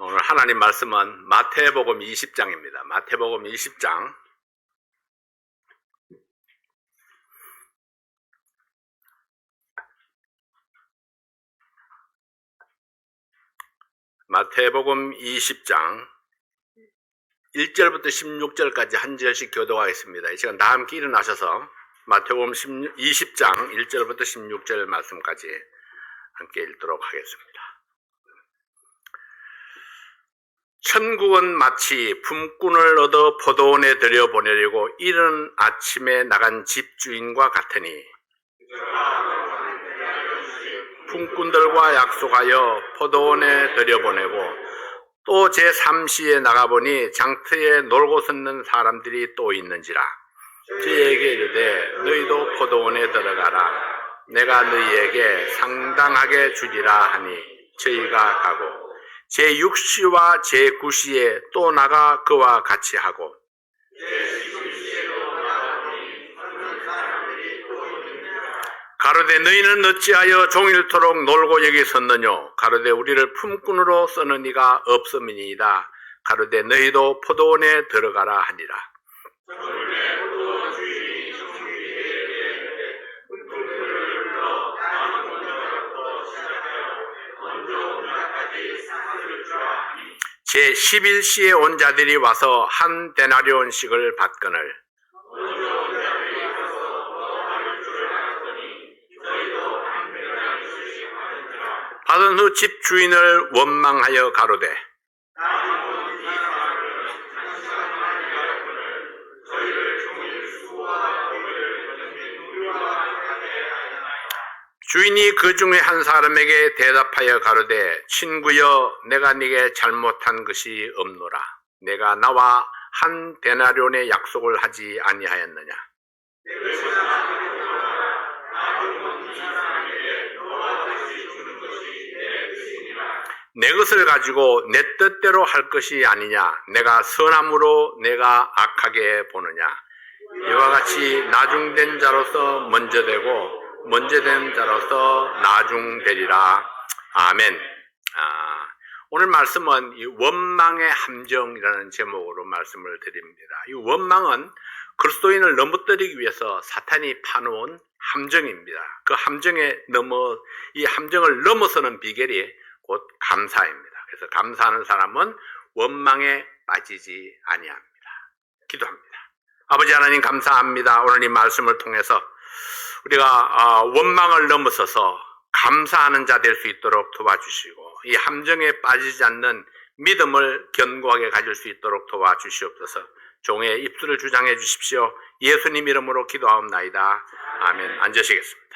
오늘 하나님 말씀은 마태복음 20장입니다. 마태복음 20장. 마태복음 20장 1절부터 16절까지 한 절씩 교독하겠습니다. 이 시간 다 함께 일어나셔서 마태복음 20장 1절부터 16절 말씀까지 함께 읽도록 하겠습니다. 천국은 마치 품꾼을 얻어 포도원에 들여보내려고 이른 아침에 나간 집주인과 같으니 품꾼들과 약속하여 포도원에 들여보내고 또 제3시에 나가보니 장터에 놀고 섰는 사람들이 또 있는지라. 저희에게 이르되 너희도 포도원에 들어가라. 내가 너희에게 상당하게 주리라 하니 저희가 가고 제6시와 제9시에 또 나가 그와 같이 하고 가로되 너희는 어찌하여 종일토록 놀고 여기 섰느뇨. 가로되 우리를 품꾼으로 쓰는 이가 없음이니이다. 가로되 너희도 포도원에 들어가라 하니라. 제11시에 온 자들이 와서 한 데나리온씩을 받거늘 받은 후 집주인을 원망하여 가로되 주인이 그 중에 한 사람에게 대답하여 가로되 친구여 내가 네게 잘못한 것이 없노라. 내가 나와 한 데나리온의 약속을 하지 아니하였느냐. 내 것을 가지고 내 뜻대로 할 것이 아니냐. 내가 선함으로 내가 악하게 보느냐. 이와 같이 나중된 자로서 먼저 되고 먼저 된 자로서 나중되리라. 아멘. 오늘 말씀은 이 원망의 함정이라는 제목으로 말씀을 드립니다. 이 원망은 그리스도인을 넘어뜨리기 위해서 사탄이 파놓은 함정입니다. 그 이 함정을 넘어서는 비결이 곧 감사입니다. 그래서 감사하는 사람은 원망에 빠지지 아니합니다. 기도합니다. 아버지 하나님 감사합니다. 오늘 이 말씀을 통해서 우리가 원망을 넘어서서 감사하는 자 될 수 있도록 도와주시고 이 함정에 빠지지 않는 믿음을 견고하게 가질 수 있도록 도와주시옵소서. 종의 입술을 주장해 주십시오. 예수님 이름으로 기도하옵나이다. 아멘. 앉으시겠습니다.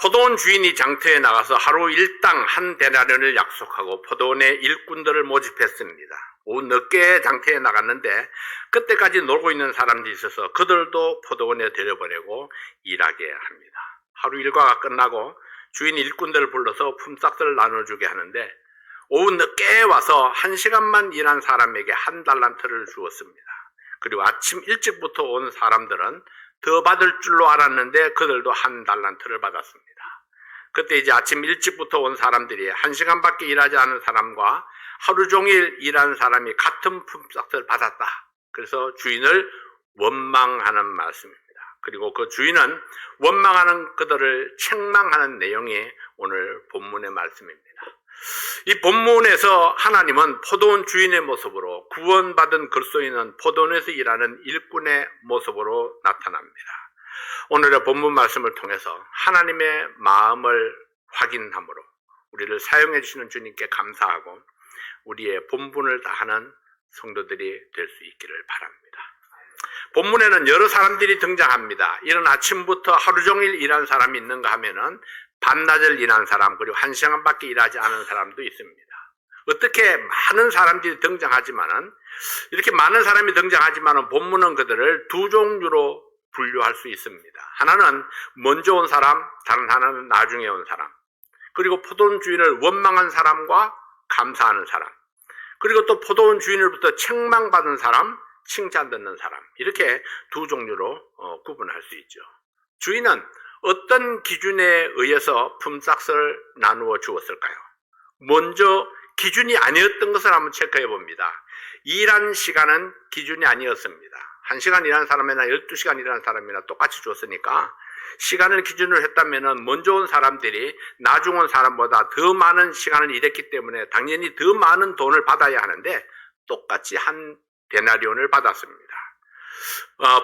포도원 주인이 장터에 나가서 하루 일당 한 데나리온을 약속하고 포도원에 일꾼들을 모집했습니다. 오후 늦게 장터에 나갔는데 그때까지 놀고 있는 사람들이 있어서 그들도 포도원에 들여보내고 일하게 합니다. 하루 일과가 끝나고 주인이 일꾼들을 불러서 품삯을 나눠주게 하는데 오후 늦게 와서 1시간만 일한 사람에게 한 달란트를 주었습니다. 그리고 아침 일찍부터 온 사람들은 더 받을 줄로 알았는데 그들도 한 달란트를 받았습니다. 그때 이제 아침 일찍부터 온 사람들이 1시간밖에 일하지 않은 사람과 하루 종일 일한 사람이 같은 품삯을 받았다. 그래서 주인을 원망하는 말씀입니다. 그리고 그 주인은 원망하는 그들을 책망하는 내용이 오늘 본문의 말씀입니다. 이 본문에서 하나님은 포도원 주인의 모습으로 구원받은 그리스도인은 포도원에서 일하는 일꾼의 모습으로 나타납니다. 오늘의 본문 말씀을 통해서 하나님의 마음을 확인함으로 우리를 사용해 주시는 주님께 감사하고 우리의 본분을 다하는 성도들이 될 수 있기를 바랍니다. 본문에는 여러 사람들이 등장합니다. 이른 아침부터 하루 종일 일한 사람이 있는가 하면은 반나절 일한 사람, 그리고 1시간밖에 일하지 않은 사람도 있습니다. 어떻게 많은 사람들이 등장하지만은, 이렇게 많은 사람이 등장하지만은 본문은 그들을 두 종류로 분류할 수 있습니다. 하나는 먼저 온 사람, 다른 하나는 나중에 온 사람. 그리고 포도원 주인을 원망한 사람과 감사하는 사람. 그리고 또 포도원 주인으로부터 책망받은 사람, 칭찬 듣는 사람. 이렇게 두 종류로 구분할 수 있죠. 주인은 어떤 기준에 의해서 품삯을 나누어 주었을까요? 먼저 기준이 아니었던 것을 한번 체크해 봅니다. 일한 시간은 기준이 아니었습니다. 1시간 일하는 사람이나 12시간 일하는 사람이나 똑같이 줬으니까 시간을 기준으로 했다면 먼저 온 사람들이 나중 온 사람보다 더 많은 시간을 일했기 때문에 당연히 더 많은 돈을 받아야 하는데 똑같이 한 데나리온을 받았습니다.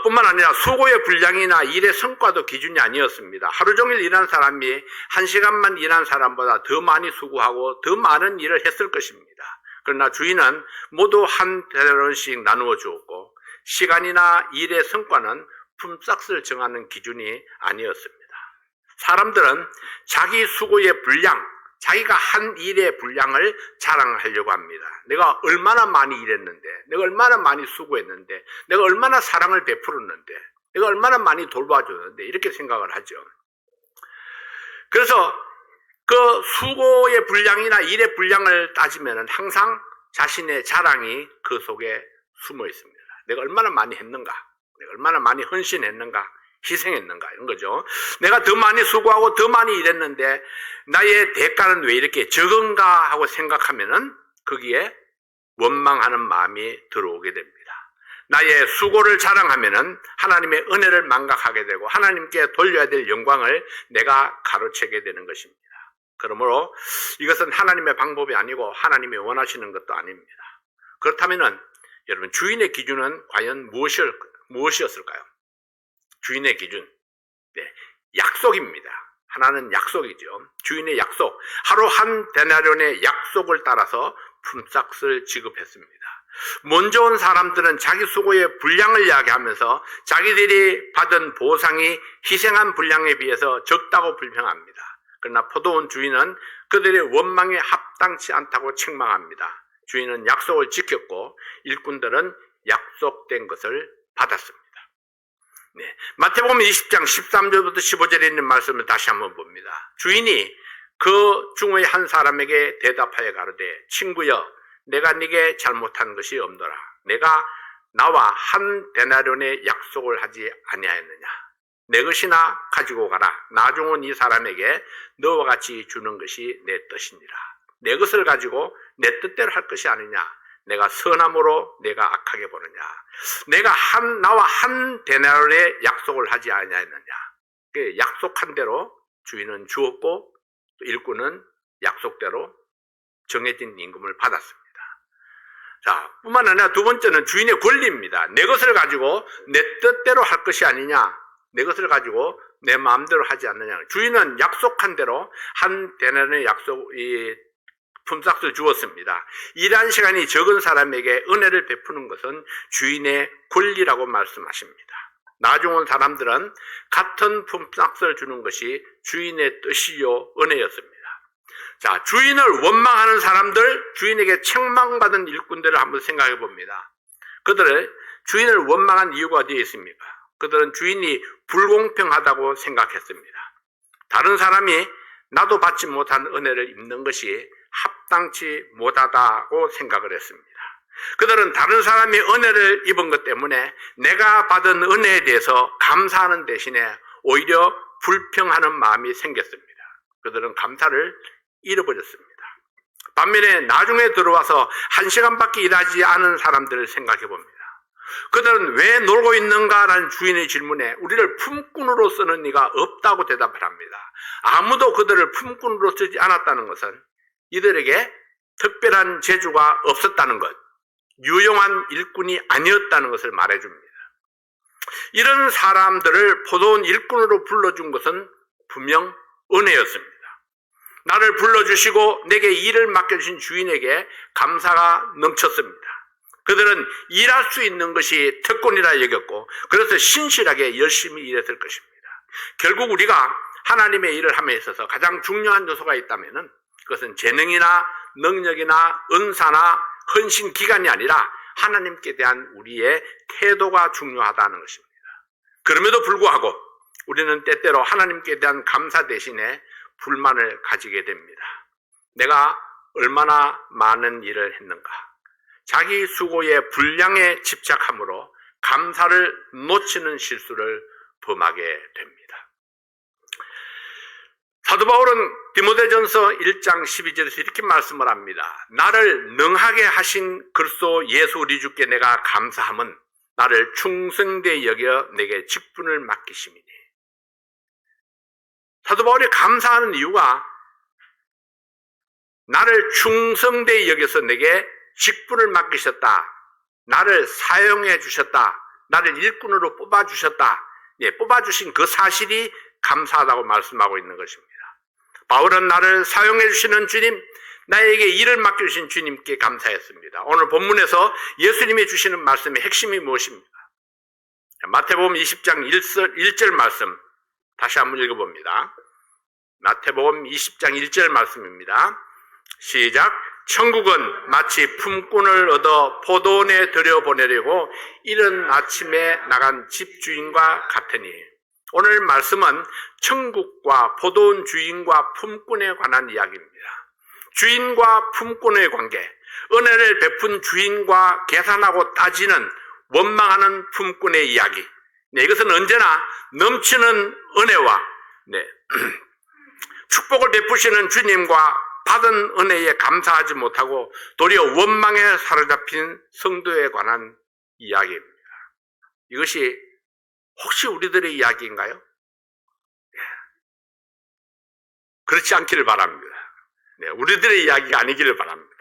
뿐만 아니라 수고의 분량이나 일의 성과도 기준이 아니었습니다. 하루 종일 일한 사람이 1시간만 일한 사람보다 더 많이 수고하고 더 많은 일을 했을 것입니다. 그러나 주인은 모두 한 데나리온씩 나누어 주었고 시간이나 일의 성과는 품삯을 정하는 기준이 아니었습니다. 사람들은 자기 수고의 분량, 자기가 한 일의 분량을 자랑하려고 합니다. 내가 얼마나 많이 일했는데, 내가 얼마나 많이 수고했는데, 내가 얼마나 사랑을 베풀었는데, 내가 얼마나 많이 돌봐줬는데 이렇게 생각을 하죠. 그래서 그 수고의 분량이나 일의 분량을 따지면 항상 자신의 자랑이 그 속에 숨어 있습니다. 내가 얼마나 많이 했는가, 내가 얼마나 많이 헌신했는가, 희생했는가 이런 거죠. 내가 더 많이 수고하고 더 많이 일했는데 나의 대가는 왜 이렇게 적은가 하고 생각하면은 거기에 원망하는 마음이 들어오게 됩니다. 나의 수고를 자랑하면은 하나님의 은혜를 망각하게 되고 하나님께 돌려야 될 영광을 내가 가로채게 되는 것입니다. 그러므로 이것은 하나님의 방법이 아니고 하나님이 원하시는 것도 아닙니다. 그렇다면은 여러분 주인의 기준은 과연 무엇이었을까요? 주인의 기준, 약속입니다. 하나는 약속이죠. 주인의 약속, 하루 한 데나리온의 약속을 따라서 품삯을 지급했습니다. 먼저 온 사람들은 자기 수고의 분량을 이야기하면서 자기들이 받은 보상이 희생한 분량에 비해서 적다고 불평합니다. 그러나 포도원 주인은 그들의 원망에 합당치 않다고 책망합니다. 주인은 약속을 지켰고 일꾼들은 약속된 것을 받았습니다. 마태복음 20장 13절부터 15절에 있는 말씀을 다시 한번 봅니다. 주인이 그 중의 한 사람에게 대답하여 가로되 친구여 내가 네게 잘못한 것이 없노라. 내가 나와 한 데나리온의 약속을 하지 아니하였느냐. 내 것이나 가지고 가라. 나중 온 이 사람에게 너와 같이 주는 것이 내 뜻이니라. 내 것을 가지고 내 뜻대로 할 것이 아니냐. 내가 선함으로 내가 악하게 보느냐. 내가 나와 한 데나리온의 약속을 하지 아니하였느냐. 약속한 대로 주인은 주었고 일꾼은 약속대로 정해진 임금을 받았습니다. 자, 뿐만 아니라 두 번째는 주인의 권리입니다. 내 것을 가지고 내 뜻대로 할 것이 아니냐. 내 것을 가지고 내 마음대로 하지 않느냐. 주인은 약속한 대로 한 데나리온의 품삯을 주었습니다. 일한 시간이 적은 사람에게 은혜를 베푸는 것은 주인의 권리라고 말씀하십니다. 나중 온 사람들은 같은 품삯을 주는 것이 주인의 뜻이요 은혜였습니다. 자, 주인을 원망하는 사람들, 주인에게 책망받은 일꾼들을 한번 생각해 봅니다. 그들은 주인을 원망한 이유가 어디에 있습니까? 그들은 주인이 불공평하다고 생각했습니다. 다른 사람이 나도 받지 못한 은혜를 입는 것이 합당치 못하다고 생각을 했습니다. 그들은 다른 사람이 은혜를 입은 것 때문에 내가 받은 은혜에 대해서 감사하는 대신에 오히려 불평하는 마음이 생겼습니다. 그들은 감사를 잃어버렸습니다. 반면에 나중에 들어와서 1시간밖에 일하지 않은 사람들을 생각해 봅니다. 그들은 왜 놀고 있는가라는 주인의 질문에 우리를 품꾼으로 쓰는 이가 없다고 대답을 합니다. 아무도 그들을 품꾼으로 쓰지 않았다는 것은 이들에게 특별한 재주가 없었다는 것, 유용한 일꾼이 아니었다는 것을 말해줍니다. 이런 사람들을 포도원 일꾼으로 불러준 것은 분명 은혜였습니다. 나를 불러주시고 내게 일을 맡겨주신 주인에게 감사가 넘쳤습니다. 그들은 일할 수 있는 것이 특권이라 여겼고 그래서 신실하게 열심히 일했을 것입니다. 결국 우리가 하나님의 일을 함에 있어서 가장 중요한 요소가 있다면 그것은 재능이나 능력이나 은사나 헌신 기간이 아니라 하나님께 대한 우리의 태도가 중요하다는 것입니다. 그럼에도 불구하고 우리는 때때로 하나님께 대한 감사 대신에 불만을 가지게 됩니다. 내가 얼마나 많은 일을 했는가. 자기 수고의 분량에 집착함으로 감사를 놓치는 실수를 범하게 됩니다. 사도 바울은 디모데전서 1장 12절에서 이렇게 말씀을 합니다. 나를 능하게 하신 그리스도 예수 우리 주께 내가 감사함은 나를 충성되이 여겨 내게 직분을 맡기심이니. 사도 바울이 감사하는 이유가 나를 충성되이 여겨서 내게 직분을 맡기셨다. 나를 사용해 주셨다. 나를 일꾼으로 뽑아주셨다. 뽑아주신 그 사실이 감사하다고 말씀하고 있는 것입니다. 바울은 나를 사용해 주시는 주님, 나에게 일을 맡겨주신 주님께 감사했습니다. 오늘 본문에서 예수님이 주시는 말씀의 핵심이 무엇입니까? 마태복음 20장 1절 말씀 다시 한번 읽어봅니다. 마태복음 20장 1절 말씀입니다. 시작. 천국은 마치 품꾼을 얻어 포도원에 들여보내려고 이른 아침에 나간 집주인과 같으니. 오늘 말씀은 천국과 포도원 주인과 품꾼에 관한 이야기입니다. 주인과 품꾼의 관계, 은혜를 베푼 주인과 계산하고 따지는 원망하는 품꾼의 이야기. 이것은 언제나 넘치는 은혜와 축복을 베푸시는 주님과 받은 은혜에 감사하지 못하고 도리어 원망에 사로잡힌 성도에 관한 이야기입니다. 이것이 혹시 우리들의 이야기인가요? 그렇지 않기를 바랍니다. 우리들의 이야기가 아니기를 바랍니다.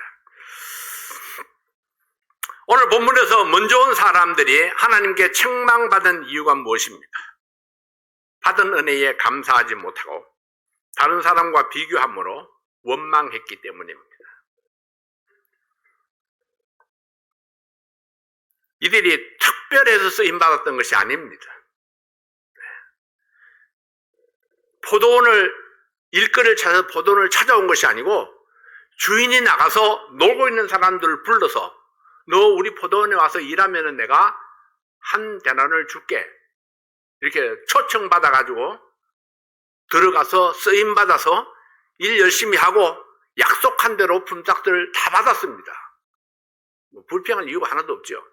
오늘 본문에서 먼저 온 사람들이 하나님께 책망받은 이유가 무엇입니까? 받은 은혜에 감사하지 못하고 다른 사람과 비교함으로 원망했기 때문입니다. 이들이 특별해서 쓰임받았던 것이 아닙니다. 포도원을 일거리를 찾아서 포도원을 찾아온 것이 아니고 주인이 나가서 놀고 있는 사람들을 불러서 너 우리 포도원에 와서 일하면 내가 한 데나리온을 줄게. 이렇게 초청받아가지고 들어가서 쓰임받아서 일 열심히 하고 약속한 대로 품삯들을 다 받았습니다. 불평할 이유가 하나도 없죠.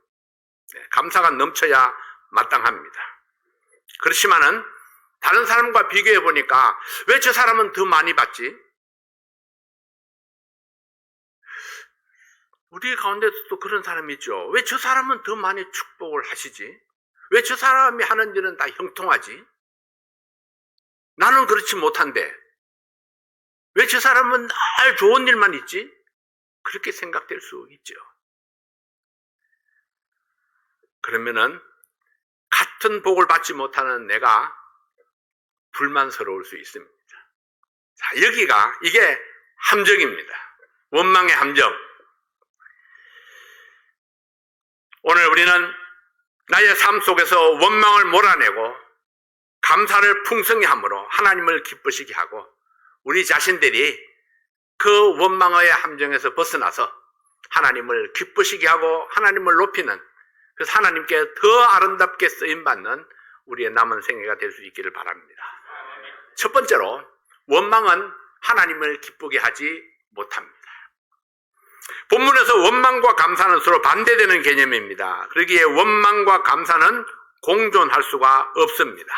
감사가 넘쳐야 마땅합니다. 그렇지만은 다른 사람과 비교해 보니까 왜 저 사람은 더 많이 받지? 우리 가운데도 그런 사람이 있죠. 왜 저 사람은 더 많이 축복을 하시지? 왜 저 사람이 하는 일은 다 형통하지? 나는 그렇지 못한데 왜 저 사람은 늘 좋은 일만 있지? 그렇게 생각될 수 있죠. 그러면은 같은 복을 받지 못하는 내가 불만스러울 수 있습니다. 자, 여기가 이게 함정입니다. 원망의 함정. 오늘 우리는 나의 삶 속에서 원망을 몰아내고 감사를 풍성히 함으로 하나님을 기쁘시게 하고 우리 자신들이 그 원망의 함정에서 벗어나서 하나님을 기쁘시게 하고 하나님을 높이는, 그래서 하나님께 더 아름답게 쓰임받는 우리의 남은 생애가 될 수 있기를 바랍니다. 첫 번째로 원망은 하나님을 기쁘게 하지 못합니다. 본문에서 원망과 감사는 서로 반대되는 개념입니다. 그러기에 원망과 감사는 공존할 수가 없습니다.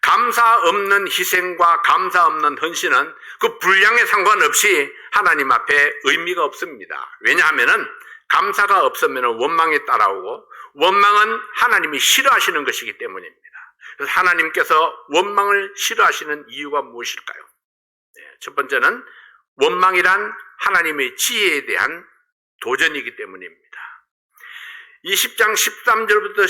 감사 없는 희생과 감사 없는 헌신은 그 분량에 상관없이 하나님 앞에 의미가 없습니다. 왜냐하면 감사가 없으면 원망이 따라오고 원망은 하나님이 싫어하시는 것이기 때문입니다. 그래서 하나님께서 원망을 싫어하시는 이유가 무엇일까요? 첫 번째는 원망이란 하나님의 지혜에 대한 도전이기 때문입니다. 20장 13절부터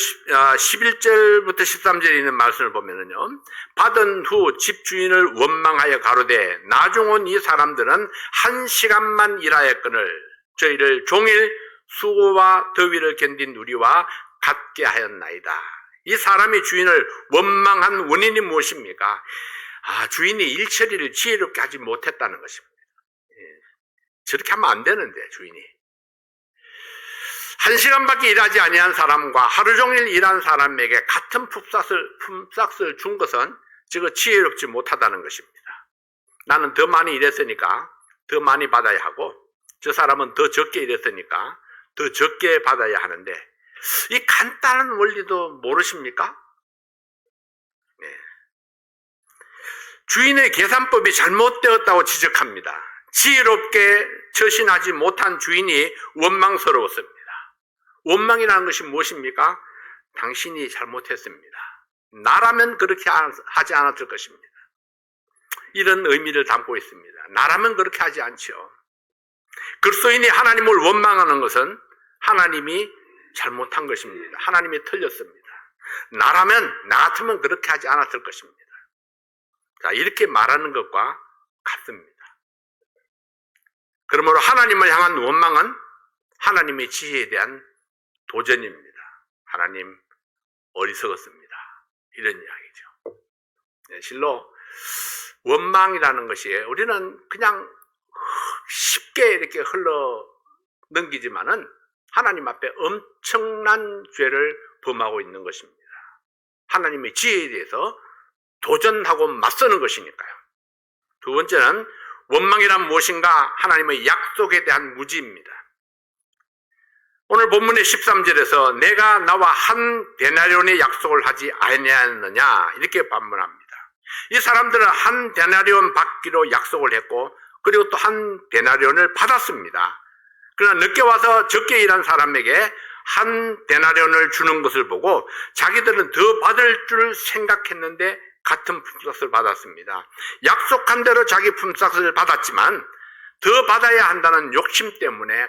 11절부터 13절에 있는 말씀을 보면은요, 받은 후 집주인을 원망하여 가로되 나중 온 이 사람들은 1시간만 일하였거늘 저희를 종일 수고와 더위를 견딘 우리와 같게 하였나이다. 이 사람이 주인을 원망한 원인이 무엇입니까? 주인이 일 처리를 지혜롭게 하지 못했다는 것입니다. 저렇게 하면 안 되는데 주인이 1시간밖에 일하지 아니한 사람과 하루 종일 일한 사람에게 같은 품삯을 준 것은 저거 지혜롭지 못하다는 것입니다. 나는 더 많이 일했으니까 더 많이 받아야 하고 저 사람은 더 적게 일했으니까 더 적게 받아야 하는데 이 간단한 원리도 모르십니까? 주인의 계산법이 잘못되었다고 지적합니다. 지혜롭게 처신하지 못한 주인이 원망스러웠습니다. 원망이라는 것이 무엇입니까? 당신이 잘못했습니다. 나라면 그렇게 하지 않았을 것입니다. 이런 의미를 담고 있습니다. 나라면 그렇게 하지 않죠. 그리스도인이 하나님을 원망하는 것은 하나님이 잘못한 것입니다. 하나님이 틀렸습니다. 나라면, 나 같으면 그렇게 하지 않았을 것입니다. 자, 이렇게 말하는 것과 같습니다. 그러므로 하나님을 향한 원망은 하나님의 지혜에 대한 도전입니다. 하나님 어리석었습니다. 이런 이야기죠. 실로 원망이라는 것이 우리는 그냥 쉽게 이렇게 흘러 넘기지만은 하나님 앞에 엄청난 죄를 범하고 있는 것입니다. 하나님의 지혜에 대해서 도전하고 맞서는 것이니까요. 두 번째는 원망이란 무엇인가? 하나님의 약속에 대한 무지입니다. 오늘 본문의 13절에서 내가 나와 한 데나리온의 약속을 하지 아니하였느냐 이렇게 반문합니다. 이 사람들은 한 데나리온 받기로 약속을 했고 그리고 또 한 데나리온을 받았습니다. 그러나 늦게 와서 적게 일한 사람에게 한 데나리온을 주는 것을 보고 자기들은 더 받을 줄 생각했는데 같은 품삯을 받았습니다. 약속한 대로 자기 품삯을 받았지만 더 받아야 한다는 욕심 때문에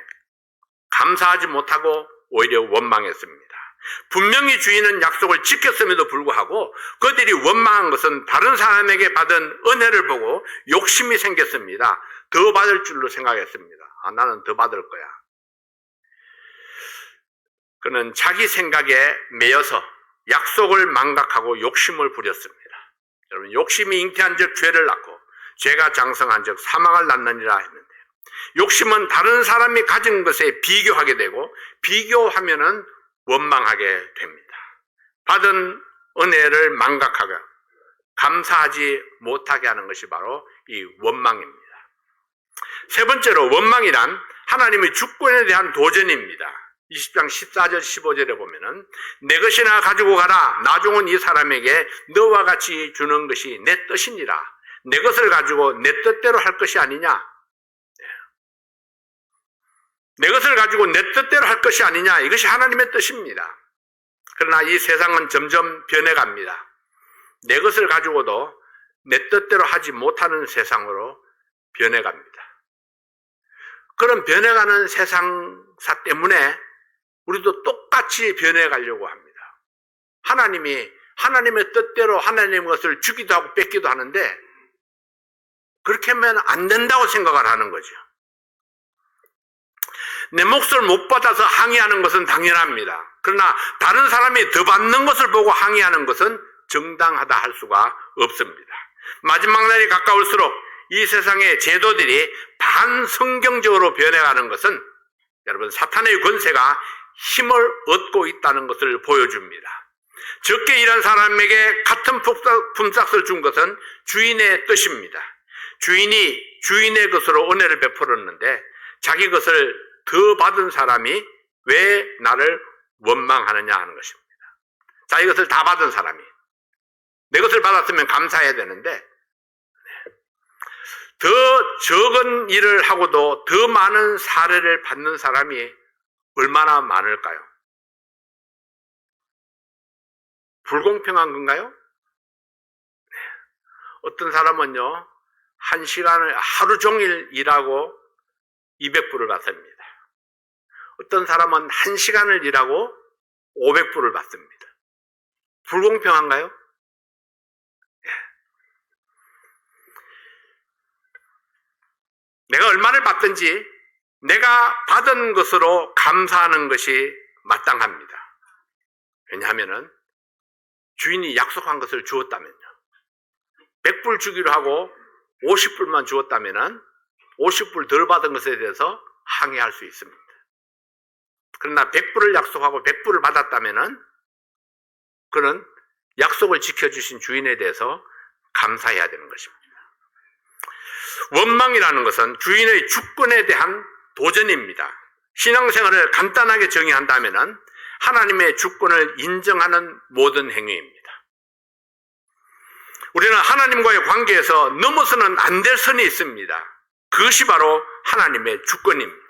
감사하지 못하고 오히려 원망했습니다. 분명히 주인은 약속을 지켰음에도 불구하고 그들이 원망한 것은 다른 사람에게 받은 은혜를 보고 욕심이 생겼습니다. 더 받을 줄로 생각했습니다. 나는 더 받을 거야. 그는 자기 생각에 매여서 약속을 망각하고 욕심을 부렸습니다. 여러분, 욕심이 잉태한 즉 죄를 낳고 죄가 장성한 즉 사망을 낳느니라 했는데 욕심은 다른 사람이 가진 것에 비교하게 되고 비교하면은 원망하게 됩니다. 받은 은혜를 망각하고 감사하지 못하게 하는 것이 바로 이 원망입니다. 세 번째로 원망이란 하나님의 주권에 대한 도전입니다. 20장 14절 15절에 보면은 내 것이나 가지고 가라. 나중은 이 사람에게 너와 같이 주는 것이 내 뜻이니라. 내 것을 가지고 내 뜻대로 할 것이 아니냐. 내 것을 가지고 내 뜻대로 할 것이 아니냐. 이것이 하나님의 뜻입니다. 그러나 이 세상은 점점 변해갑니다. 내 것을 가지고도 내 뜻대로 하지 못하는 세상으로 변해갑니다. 그런 변해가는 세상사 때문에 우리도 똑같이 변해가려고 합니다. 하나님이 하나님의 뜻대로 하나님의 것을 주기도 하고 뺏기도 하는데 그렇게 하면 안 된다고 생각을 하는 거죠. 내 몫을 못 받아서 항의하는 것은 당연합니다. 그러나 다른 사람이 더 받는 것을 보고 항의하는 것은 정당하다 할 수가 없습니다. 마지막 날이 가까울수록 이 세상의 제도들이 반성경적으로 변해가는 것은 여러분 사탄의 권세가 힘을 얻고 있다는 것을 보여줍니다. 적게 일한 사람에게 같은 품삯을 준 것은 주인의 뜻입니다. 주인이 주인의 것으로 은혜를 베풀었는데 자기 것을 더 받은 사람이 왜 나를 원망하느냐 하는 것입니다. 자기 것을 다 받은 사람이 내 것을 받았으면 감사해야 되는데 더 적은 일을 하고도 더 많은 사례를 받는 사람이 얼마나 많을까요? 불공평한 건가요? 어떤 사람은요, 1시간을 하루 종일 일하고 200불을 받습니다. 어떤 사람은 1시간을 일하고 500불을 받습니다. 불공평한가요? 내가 얼마를 받든지 내가 받은 것으로 감사하는 것이 마땅합니다. 왜냐하면 주인이 약속한 것을 주었다면요. 100불 주기로 하고 50불만 주었다면 50불 덜 받은 것에 대해서 항의할 수 있습니다. 그러나 100불을 약속하고 100불을 받았다면 그는 약속을 지켜주신 주인에 대해서 감사해야 되는 것입니다. 원망이라는 것은 주인의 주권에 대한 도전입니다. 신앙생활을 간단하게 정의한다면 하나님의 주권을 인정하는 모든 행위입니다. 우리는 하나님과의 관계에서 넘어서는 안 될 선이 있습니다. 그것이 바로 하나님의 주권입니다.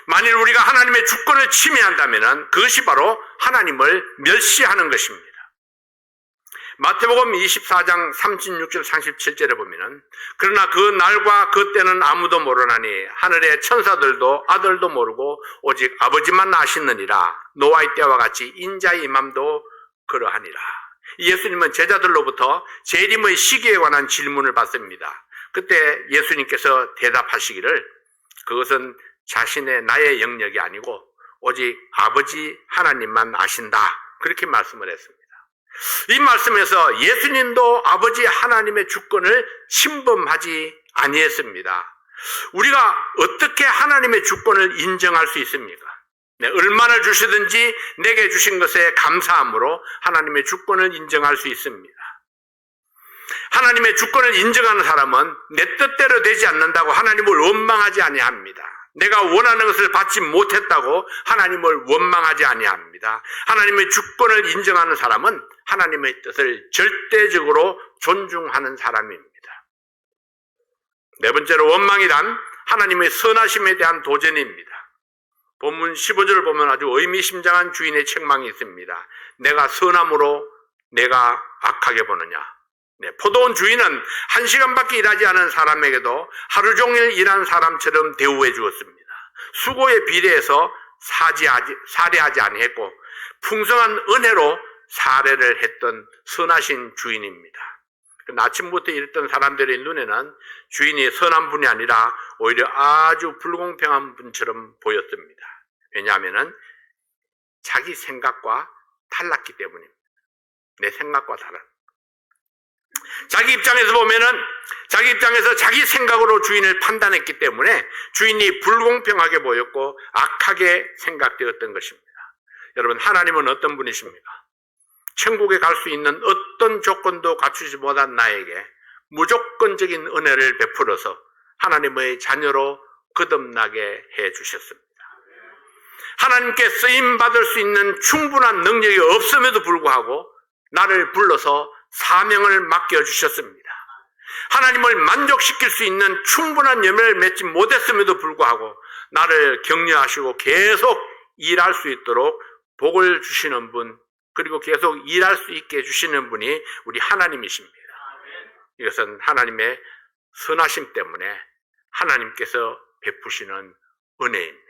만일 우리가 하나님의 주권을 침해한다면 그것이 바로 하나님을 멸시하는 것입니다. 마태복음 24장 36절 37절에 보면은 그러나 그 날과 그 때는 아무도 모르나니 하늘의 천사들도 아들도 모르고 오직 아버지만 아시느니라. 노아의 때와 같이 인자의 임함도 그러하니라. 예수님은 제자들로부터 재림의 시기에 관한 질문을 받습니다. 그때 예수님께서 대답하시기를 그것은 자신의 나의 영역이 아니고 오직 아버지 하나님만 아신다. 그렇게 말씀을 했습니다. 이 말씀에서 예수님도 아버지 하나님의 주권을 침범하지 아니했습니다. 우리가 어떻게 하나님의 주권을 인정할 수 있습니까? 얼마나 주시든지 내게 주신 것에 감사함으로 하나님의 주권을 인정할 수 있습니다. 하나님의 주권을 인정하는 사람은 내 뜻대로 되지 않는다고 하나님을 원망하지 아니합니다. 내가 원하는 것을 받지 못했다고 하나님을 원망하지 아니합니다. 하나님의 주권을 인정하는 사람은 하나님의 뜻을 절대적으로 존중하는 사람입니다. 네 번째로 원망이란 하나님의 선하심에 대한 도전입니다. 본문 15절을 보면 아주 의미심장한 주인의 책망이 있습니다. 내가 선함으로 내가 악하게 보느냐. 포도원 주인은 1시간밖에 일하지 않은 사람에게도 하루 종일 일한 사람처럼 대우해 주었습니다. 수고에 비례해서 살해하지 아니했고 풍성한 은혜로 살해를 했던 선하신 주인입니다. 아침부터 일했던 사람들의 눈에는 주인이 선한 분이 아니라 오히려 아주 불공평한 분처럼 보였습니다. 왜냐하면 자기 생각과 달랐기 때문입니다. 내 생각과 달라. 자기 입장에서 보면은 자기 입장에서 자기 생각으로 주인을 판단했기 때문에 주인이 불공평하게 보였고 악하게 생각되었던 것입니다. 여러분, 하나님은 어떤 분이십니까? 천국에 갈 수 있는 어떤 조건도 갖추지 못한 나에게 무조건적인 은혜를 베풀어서 하나님의 자녀로 거듭나게 해 주셨습니다. 하나님께 쓰임받을 수 있는 충분한 능력이 없음에도 불구하고 나를 불러서 사명을 맡겨주셨습니다. 하나님을 만족시킬 수 있는 충분한 열매를 맺지 못했음에도 불구하고 나를 격려하시고 계속 일할 수 있도록 복을 주시는 분, 그리고 계속 일할 수 있게 해주시는 분이 우리 하나님이십니다. 이것은 하나님의 선하심 때문에 하나님께서 베푸시는 은혜입니다.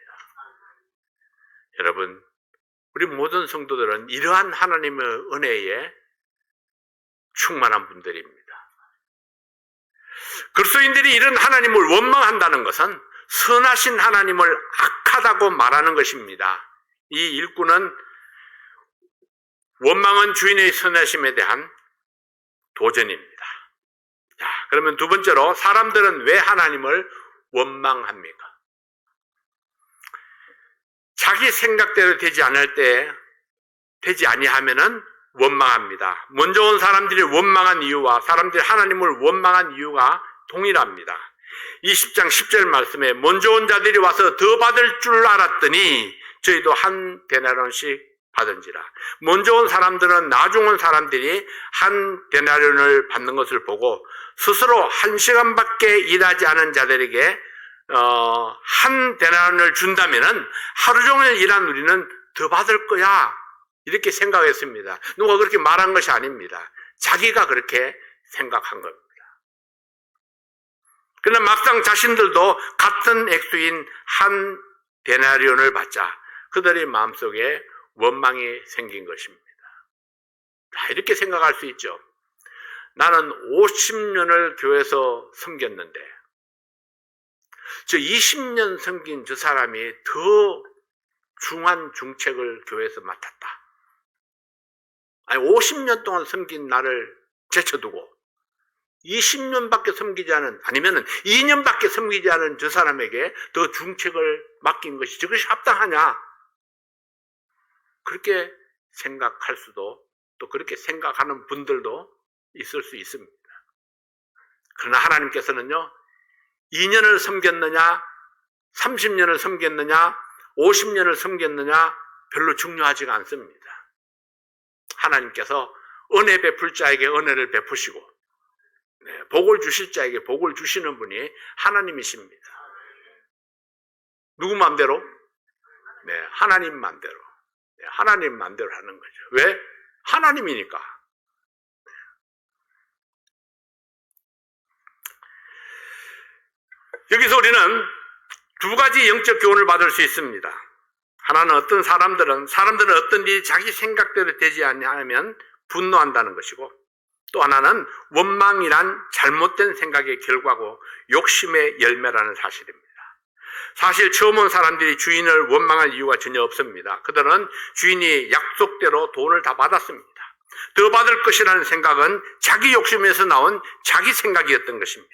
여러분, 우리 모든 성도들은 이러한 하나님의 은혜에 충만한 분들입니다. 그리스도인들이 이런 하나님을 원망한다는 것은 선하신 하나님을 악하다고 말하는 것입니다. 이 일꾼은 원망은 주인의 선하심에 대한 도전입니다. 자, 그러면 두 번째로 사람들은 왜 하나님을 원망합니까? 자기 생각대로 되지 아니하면은 원망합니다. 먼저 온 사람들이 원망한 이유와 사람들이 하나님을 원망한 이유가 동일합니다. 20장 10절 말씀에 먼저 온 자들이 와서 더 받을 줄 알았더니 저희도 한 데나리온씩 받은지라. 먼저 온 사람들은 나중 온 사람들이 한 데나리온을 받는 것을 보고 스스로 1시간밖에 일하지 않은 자들에게 한 데나리온을 준다면은 하루 종일 일한 우리는 더 받을 거야, 이렇게 생각했습니다. 누가 그렇게 말한 것이 아닙니다. 자기가 그렇게 생각한 겁니다. 그러나 막상 자신들도 같은 액수인 한 데나리온을 받자 그들의 마음속에 원망이 생긴 것입니다. 이렇게 생각할 수 있죠. 나는 50년을 교회에서 섬겼는데 저 20년 섬긴 저 사람이 더 중한 중책을 교회에서 맡았다. 아니, 50년 동안 섬긴 나를 제쳐두고 20년밖에 섬기지 않은, 아니면 2년밖에 섬기지 않은 저 사람에게 더 중책을 맡긴 것이 저것이 합당하냐? 그렇게 생각할 수도, 또 그렇게 생각하는 분들도 있을 수 있습니다. 그러나 하나님께서는요, 2년을 섬겼느냐, 30년을 섬겼느냐, 50년을 섬겼느냐 별로 중요하지가 않습니다. 하나님께서 은혜 베풀 자에게 은혜를 베푸시고 복을 주실 자에게 복을 주시는 분이 하나님이십니다. 누구 맘대로? 하나님 맘대로. 하나님 맘대로 하는 거죠. 왜? 하나님이니까. 여기서 우리는 두 가지 영적 교훈을 받을 수 있습니다. 하나는 어떤 사람들은 어떤 일이 자기 생각대로 되지 않으면 분노한다는 것이고, 또 하나는 원망이란 잘못된 생각의 결과고 욕심의 열매라는 사실입니다. 사실 처음 온 사람들이 주인을 원망할 이유가 전혀 없습니다. 그들은 주인이 약속대로 돈을 다 받았습니다. 더 받을 것이라는 생각은 자기 욕심에서 나온 자기 생각이었던 것입니다.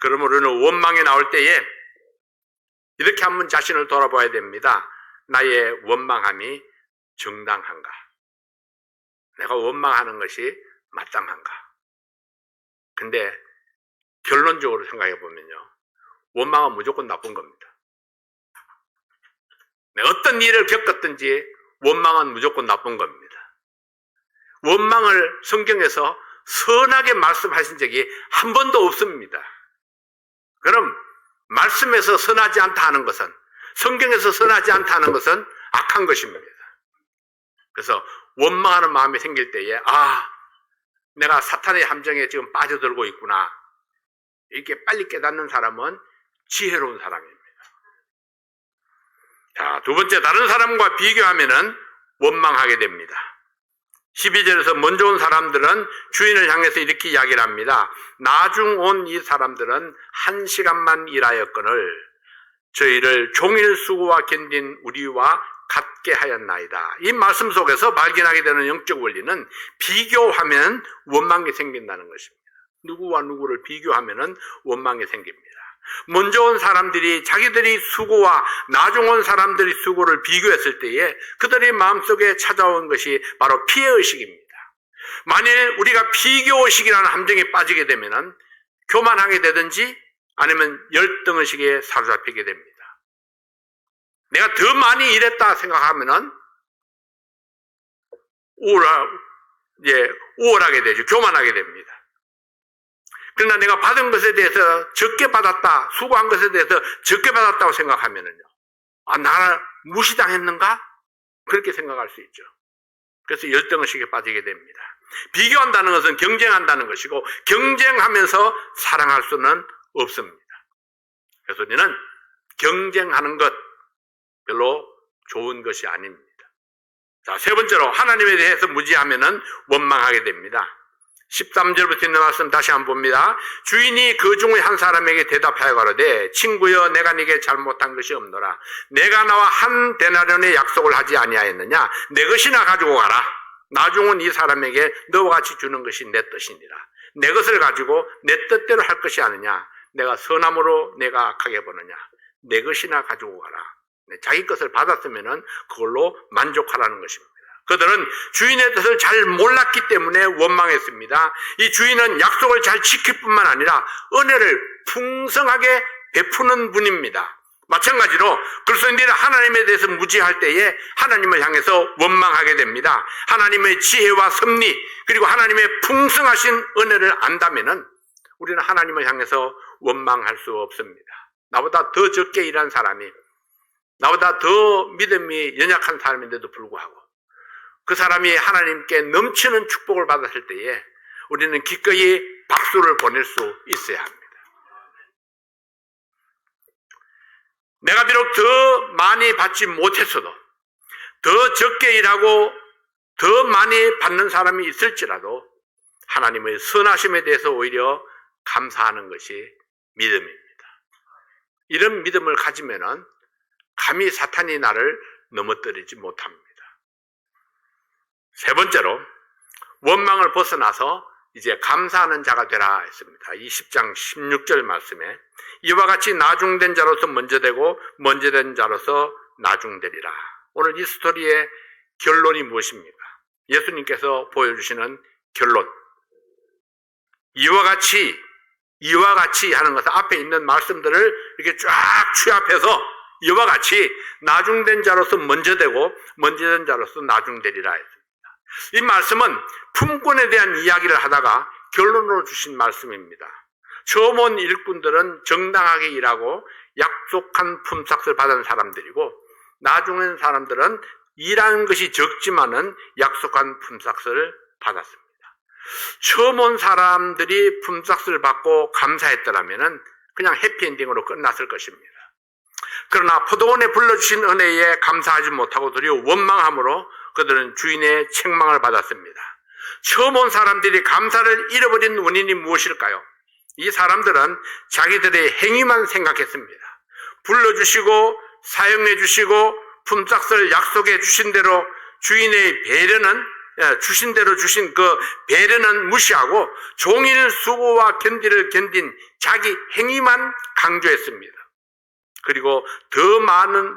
그러므로 우리는 원망이 나올 때에 이렇게 한번 자신을 돌아봐야 됩니다. 나의 원망함이 정당한가? 내가 원망하는 것이 마땅한가? 근데 결론적으로 생각해 보면요, 원망은 무조건 나쁜 겁니다. 어떤 일을 겪었든지 원망은 무조건 나쁜 겁니다. 원망을 성경에서 선하게 말씀하신 적이 한 번도 없습니다. 그럼 말씀에서 선하지 않다 하는 것은, 성경에서 선하지 않다 하는 것은 악한 것입니다. 그래서 원망하는 마음이 생길 때에 내가 사탄의 함정에 지금 빠져들고 있구나, 이렇게 빨리 깨닫는 사람은 지혜로운 사람입니다. 자, 두 번째, 다른 사람과 비교하면은 원망하게 됩니다. 12절에서 먼저 온 사람들은 주인을 향해서 이렇게 이야기를 합니다. 나중 온 이 사람들은 1시간만 일하였거늘 저희를 종일 수고와 견딘 우리와 같게 하였나이다. 이 말씀 속에서 발견하게 되는 영적 원리는 비교하면 원망이 생긴다는 것입니다. 누구와 누구를 비교하면 원망이 생깁니다. 먼저 온 사람들이 자기들이 수고와 나중 온 사람들이 수고를 비교했을 때에 그들의 마음속에 찾아온 것이 바로 피해의식입니다. 만일 우리가 비교의식이라는 함정에 빠지게 되면 교만하게 되든지 아니면 열등의식에 사로잡히게 됩니다. 내가 더 많이 일했다 생각하면 우월하게 되죠. 교만하게 됩니다. 그러나 내가 받은 것에 대해서 적게 받았다, 수고한 것에 대해서 적게 받았다고 생각하면은요, 나를 무시당했는가? 그렇게 생각할 수 있죠. 그래서 열등의식에 빠지게 됩니다. 비교한다는 것은 경쟁한다는 것이고, 경쟁하면서 사랑할 수는 없습니다. 그래서 우리는 경쟁하는 것 별로 좋은 것이 아닙니다. 자, 세 번째로 하나님에 대해서 무지하면은 원망하게 됩니다. 13절부터 있는 말씀 다시 한번 봅니다. 주인이 그 중의 한 사람에게 대답하여 가로되 친구여 내가 네게 잘못한 것이 없노라. 내가 나와 한 데나리온의 약속을 하지 아니하였느냐. 내 것이나 가지고 가라. 나중은 이 사람에게 너와 같이 주는 것이 내 뜻이니라. 내 것을 가지고 내 뜻대로 할 것이 아니냐. 내가 선함으로 내가 악하게 보느냐. 내 것이나 가지고 가라. 자기 것을 받았으면 그걸로 만족하라는 것입니다. 그들은 주인의 뜻을 잘 몰랐기 때문에 원망했습니다. 이 주인은 약속을 잘 지킬 뿐만 아니라 은혜를 풍성하게 베푸는 분입니다. 마찬가지로 그리스도인들이 하나님에 대해서 무지할 때에 하나님을 향해서 원망하게 됩니다. 하나님의 지혜와 섭리 그리고 하나님의 풍성하신 은혜를 안다면은 우리는 하나님을 향해서 원망할 수 없습니다. 나보다 더 적게 일한 사람이, 나보다 더 믿음이 연약한 사람인데도 불구하고 그 사람이 하나님께 넘치는 축복을 받았을 때에 우리는 기꺼이 박수를 보낼 수 있어야 합니다. 내가 비록 더 많이 받지 못했어도, 더 적게 일하고 더 많이 받는 사람이 있을지라도 하나님의 선하심에 대해서 오히려 감사하는 것이 믿음입니다. 이런 믿음을 가지면은 감히 사탄이 나를 넘어뜨리지 못합니다. 세 번째로 원망을 벗어나서 이제 감사하는 자가 되라 했습니다. 20장 16절 말씀에 이와 같이 나중된 자로서 먼저 되고 먼저 된 자로서 나중되리라. 오늘 이 스토리의 결론이 무엇입니까? 예수님께서 보여주시는 결론. 이와 같이 하는 것은 앞에 있는 말씀들을 이렇게 쫙 취합해서 이와 같이 나중된 자로서 먼저 되고 먼저 된 자로서 나중되리라 했습니다. 이 말씀은 품권에 대한 이야기를 하다가 결론으로 주신 말씀입니다. 처음 온 일꾼들은 정당하게 일하고 약속한 품삯을 받은 사람들이고, 나중에 사람들은 일하는 것이 적지만은 약속한 품삯을 받았습니다. 처음 온 사람들이 품삯을 받고 감사했더라면은 그냥 해피엔딩으로 끝났을 것입니다. 그러나 포도원에 불러주신 은혜에 감사하지 못하고 도리어 원망함으로 그들은 주인의 책망을 받았습니다. 처음 온 사람들이 감사를 잃어버린 원인이 무엇일까요? 이 사람들은 자기들의 행위만 생각했습니다. 불러주시고 사용해 주시고 품삯을 약속해 주신 대로 주인의 배려는 주신 대로 주신 그 배려는 무시하고 종일 수고와 견디를 견딘 자기 행위만 강조했습니다. 그리고 더 많은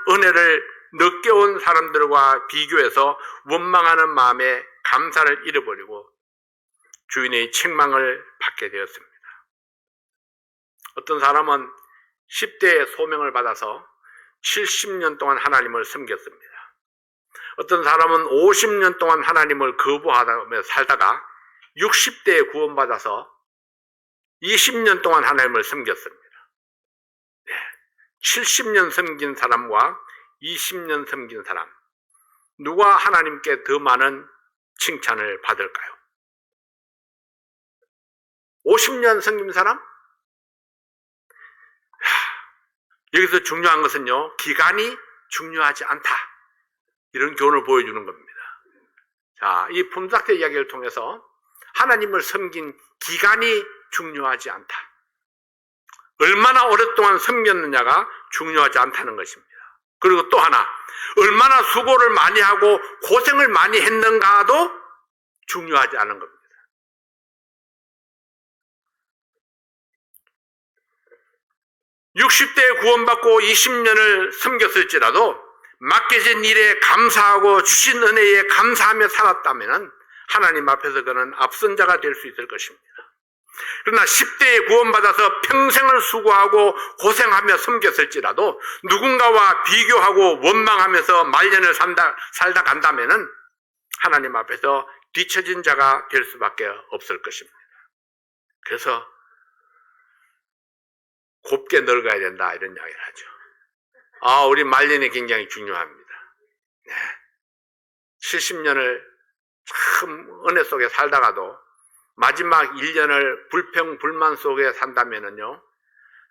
은혜를 늦게 온 사람들과 비교해서 원망하는 마음에 감사를 잃어버리고 주인의 책망을 받게 되었습니다. 어떤 사람은 10대의 소명을 받아서 70년 동안 하나님을 섬겼습니다. 어떤 사람은 50년 동안 하나님을 거부하며 살다가 60대에 구원받아서 20년 동안 하나님을 섬겼습니다. 70년 섬긴 사람과 20년 섬긴 사람, 누가 하나님께 더 많은 칭찬을 받을까요? 50년 섬긴 사람? 여기서 중요한 것은요, 기간이 중요하지 않다, 이런 교훈을 보여주는 겁니다. 자, 이 품삯 이야기를 통해서 하나님을 섬긴 기간이 중요하지 않다, 얼마나 오랫동안 섬겼느냐가 중요하지 않다는 것입니다. 그리고 또 하나, 얼마나 수고를 많이 하고 고생을 많이 했는가도 중요하지 않은 겁니다. (60대에) 구원받고 20년을 섬겼을지라도 맡겨진 일에 감사하고 주신 은혜에 감사하며 살았다면 하나님 앞에서 그는 앞선자가 될 수 있을 것입니다. 그러나 10대에 구원받아서 평생을 수고하고 고생하며 섬겼을지라도 누군가와 비교하고 원망하면서 말년을 살다 간다면 하나님 앞에서 뒤처진 자가 될 수밖에 없을 것입니다. 그래서 곱게 늙어야 된다, 이런 이야기를 하죠. 우리 말년이 굉장히 중요합니다. 70년을 참 은혜 속에 살다가도 마지막 1년을 불평, 불만 속에 산다면은요,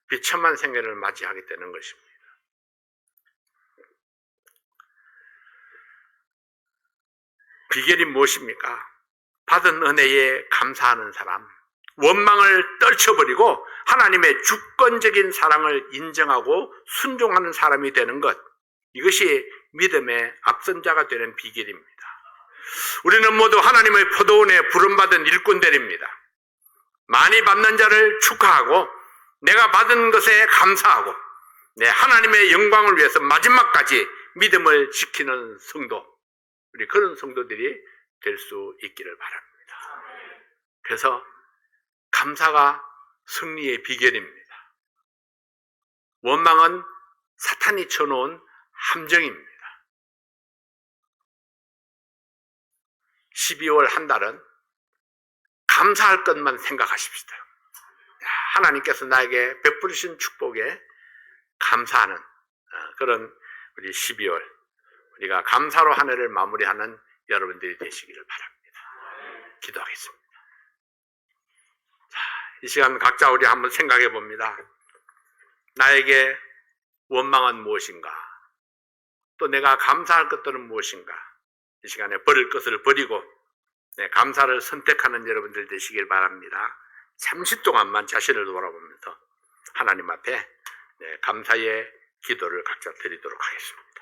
비참한 생애를 맞이하게 되는 것입니다. 비결이 무엇입니까? 받은 은혜에 감사하는 사람, 원망을 떨쳐버리고 하나님의 주권적인 사랑을 인정하고 순종하는 사람이 되는 것, 이것이 믿음의 앞선자가 되는 비결입니다. 우리는 모두 하나님의 포도원에 부름받은 일꾼들입니다. 많이 받는 자를 축하하고 내가 받은 것에 감사하고 하나님의 영광을 위해서 마지막까지 믿음을 지키는 성도, 우리 그런 성도들이 될 수 있기를 바랍니다. 그래서 감사가 승리의 비결입니다. 원망은 사탄이 쳐놓은 함정입니다. 12월 한 달은 감사할 것만 생각하십시다. 하나님께서 나에게 베풀으신 축복에 감사하는 그런 우리 12월, 우리가 감사로 한 해를 마무리하는 여러분들이 되시기를 바랍니다. 기도하겠습니다. 자, 이 시간 각자 우리 한번 생각해 봅니다. 나에게 원망은 무엇인가? 또 내가 감사할 것들은 무엇인가? 이 시간에 버릴 것을 버리고 감사를 선택하는 여러분들 되시길 바랍니다. 잠시 동안만 자신을 돌아보면서 하나님 앞에 감사의 기도를 각자 드리도록 하겠습니다.